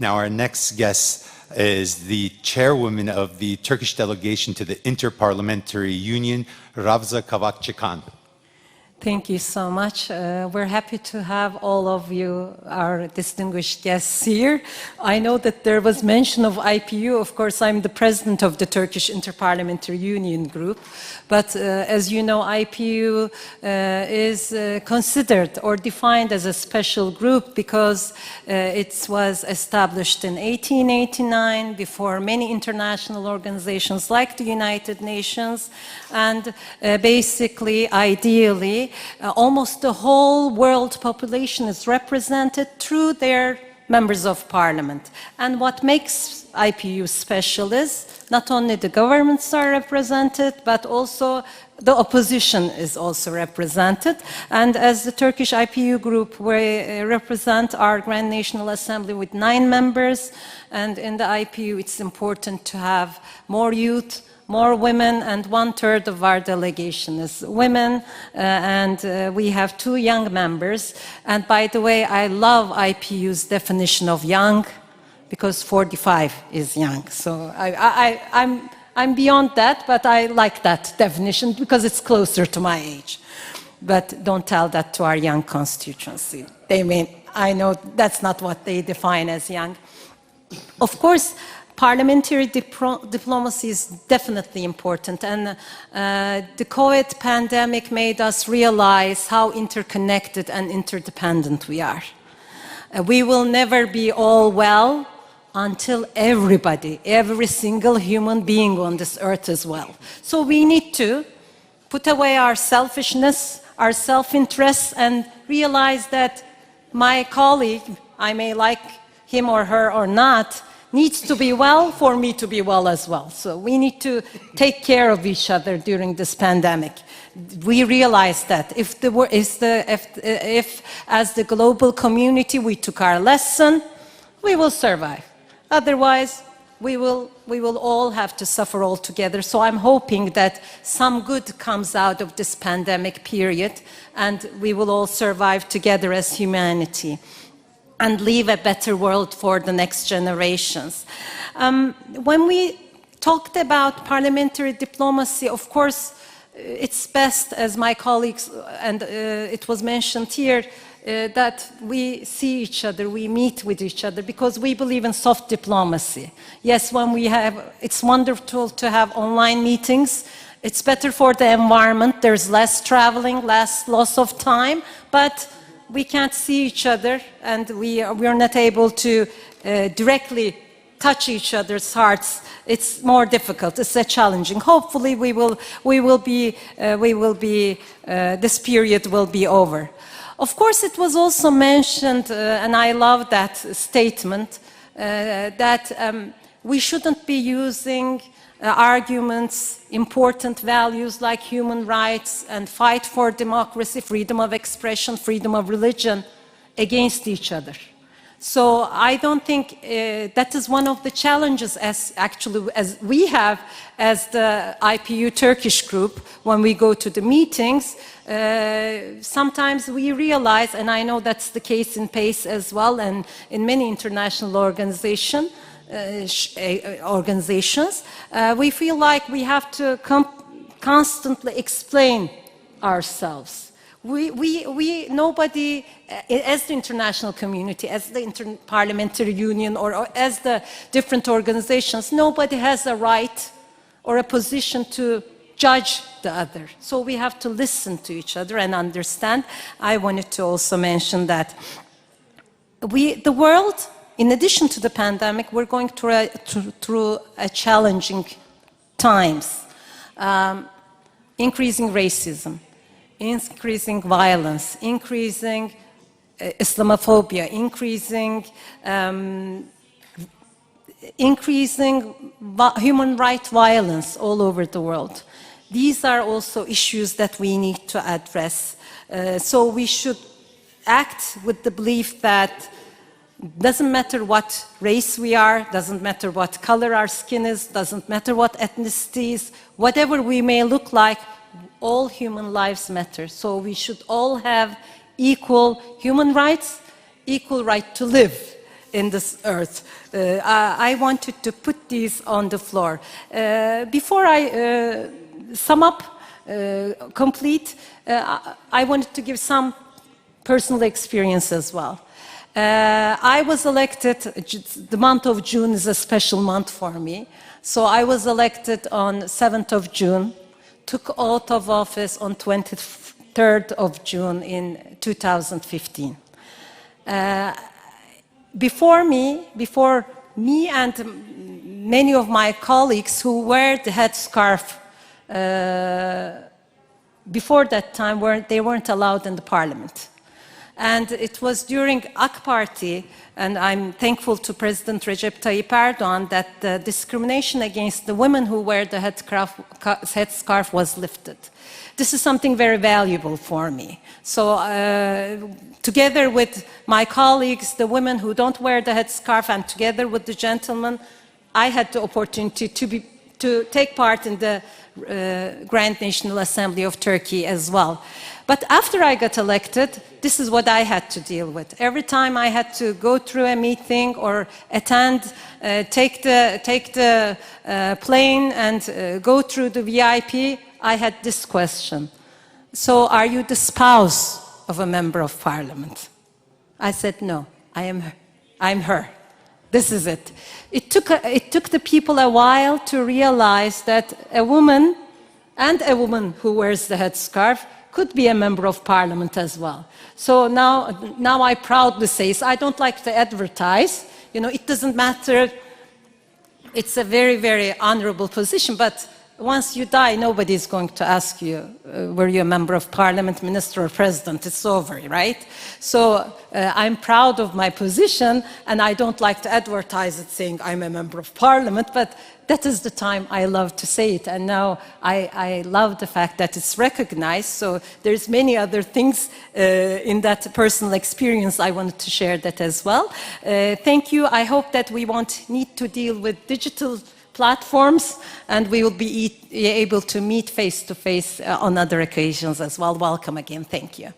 Now our next guest is the chairwoman of the Turkish delegation to the Interparliamentary Union, Ravza Kavakçıkan. Thank you so much. We're happy to have all of you, our distinguished guests here. I know that there was mention of IPU. Of course, I'm the president of the Turkish Interparliamentary Union group. But as you know, IPU is considered or defined as a special group because it was established in 1889 before many international organizations like the United Nations. And basically, ideally, almost the whole world population is represented through their members of parliament. And what makes IPU special is not only the governments are represented, but also the opposition is also represented. And as the Turkish IPU group, we represent our Grand National Assembly with 9 members. And in the IPU, it's important to have more youth, more women, and 1/3 of our delegation is women, and we have 2 young members. And by the way, I love IPU's definition of young, because 45 is young. So I'm beyond that, but I like that definition because it's closer to my age. But don't tell that to our young constituency. I know that's not what they define as young. Of course, parliamentary diplomacy is definitely important, and the COVID pandemic made us realize how interconnected and interdependent we are. We will never be all well until everybody, every single human being on this earth is well. So we need to put away our selfishness, our self-interest, and realize that my colleague, I may like him or her or not, needs to be well for me to be well as well. So we need to take care of each other during this pandemic. We realize that if as the global community we took our lesson, we will survive. Otherwise, we will all have to suffer all together. So I'm hoping that some good comes out of this pandemic period, and we will all survive together as humanity and leave a better world for the next generations. When we talked about parliamentary diplomacy, of course, it's best, as my colleagues, and it was mentioned here, that we see each other, we meet with each other, because we believe in soft diplomacy. Yes, it's wonderful to have online meetings. It's better for the environment. There's less traveling, less loss of time, but we can't see each other, and we are not able to directly touch each other's hearts. It's more difficult. It's challenging. Hopefully, this period will be over. Of course, it was also mentioned, and I love that statement, that we shouldn't be using arguments, important values like human rights and fight for democracy, freedom of expression, freedom of religion against each other. So I don't think that is one of the challenges as we have as the IPU Turkish group when we go to the meetings. Sometimes we realize, and I know that's the case in PACE as well and in many international organizations, we feel like we have to constantly explain ourselves. Nobody, as the international community, as the Interparliamentary Union, or as the different organizations, nobody has a right or a position to judge the other. So we have to listen to each other and understand. I wanted to also mention that the world, in addition to the pandemic, we're going through a challenging times. Increasing racism, increasing violence, increasing Islamophobia, increasing human rights violence all over the world. These are also issues that we need to address. So we should act with the belief that doesn't matter what race we are, doesn't matter what color our skin is, doesn't matter what ethnicity is, whatever we may look like, all human lives matter. So we should all have equal human rights, equal right to live. in this earth. I wanted to put these on the floor. Before I sum up, complete, I wanted to give some personal experience as well. I was elected, the month of June is a special month for me. So I was elected on 7th of June, took oath of office on 23rd of June in 2015. Before me and many of my colleagues who wear the headscarf, before that time, they weren't allowed in the parliament. And it was during AK Party, and I'm thankful to President Recep Tayyip Erdoğan that the discrimination against the women who wear the headscarf was lifted. This is something very valuable for me. So together with my colleagues, the women who don't wear the headscarf, and together with the gentlemen, I had the opportunity to take part in the Grand National Assembly of Turkey as well. But after I got elected, this is what I had to deal with. Every time I had to go through a meeting or attend, take the plane and go through the VIP, I had this question. So are you the spouse of a member of parliament? I said, no, I'm her. This is it. It took the people a while to realize that a woman and a woman who wears the headscarf could be a member of parliament as well. So now I proudly say, I don't like to advertise, it doesn't matter. It's a very, very honorable position, but once you die, nobody's going to ask you, were you a member of parliament, minister, or president? It's over, right? So I'm proud of my position, and I don't like to advertise it saying I'm a member of parliament, but that is the time I love to say it. And now I love the fact that it's recognized. So there's many other things in that personal experience. I wanted to share that as well. Thank you. I hope that we won't need to deal with digital platforms, and we will be able to meet face-to-face on other occasions as well. Welcome again. Thank you.